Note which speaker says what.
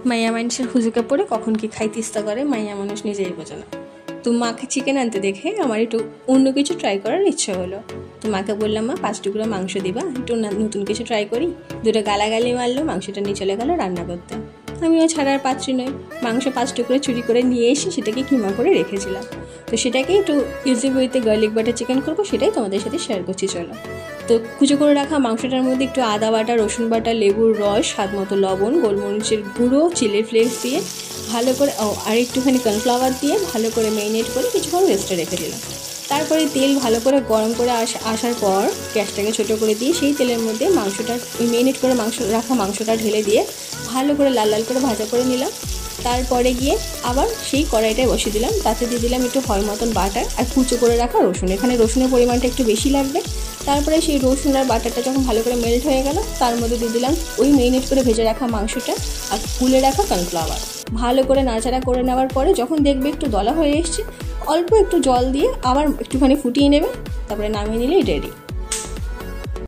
Speaker 1: মাইয়া মানুষের হুজুকে পড়ে কখন কি খাইতে ইচ্ছা করে মাইয়া মানুষ নিজেই বোঝে না। তো মাকে চিকেন আনতে দেখে আমার একটু অন্য কিছু ট্রাই করার ইচ্ছে হলো। তো মাকে বললাম, মা 5 টুকরো মাংস দিবা, একটু নতুন কিছু ট্রাই করি। দুটো গালাগালি মারলো, মাংসটা নিয়ে চলে গেল রান্না করতে। আমিও ছাড়ার পাত্রী নই, মাংস 5 টুকরো চুরি করে নিয়ে এসে সেটাকে কিমা করে রেখেছিলাম। তো সেটাকে একটু ইজি ওয়েতে গার্লিক বাটার চিকেন করবো, সেটাই তোমাদের সাথে শেয়ার করছি। চলো। তো কুচো করে রাখা মাংসটার মধ্যে একটু আদা বাটা, রসুন বাটা, লেবুর রস, স্বাদ মতো লবণ, গোলমরিচের গুঁড়ো, চিলি ফ্লেক্স দিয়ে ভালো করে আর একটুখানি কর্নফ্লাওয়ার দিয়ে ভালো করে ম্যারিনেট করে কিছুক্ষণ রেস্টে রেখে দিলাম। তারপরে তেল ভালো করে গরম করে আসার পর গ্যাসটাকে ছোটো করে দিয়ে সেই তেলের মধ্যে মাংসটা, ওই ম্যারিনেট করে রাখা মাংসটা ঢেলে দিয়ে ভালো করে লাল লাল করে ভাজা করে নিলাম। তারপরে গিয়ে আবার সেই কড়াইটায় বসিয়ে দিলাম, তাতে দিয়ে দিলাম একটু হয় মতন বাটার আর কুচো করে রাখা রসুন। এখানে রসুনের পরিমাণটা একটু বেশি লাগবে। তারপরে সেই রসুন আর বাটারটা যখন ভালো করে মেল্ট হয়ে গেল, তার মধ্যে দিয়ে দিলাম ওই ম্যারিনেট করে ভেজে রাখা মাংসটা আর গুলে রাখা কর্নফ্লাওয়ার। ভালো করে নাড়াচাড়া করে নেওয়ার পরে যখন দেখবে একটু দলা হয়ে এসছে, অল্প একটু জল দিয়ে আবার একটুখানি ফুটিয়ে নেবে, তারপরে নামিয়ে নিলেই রেডি।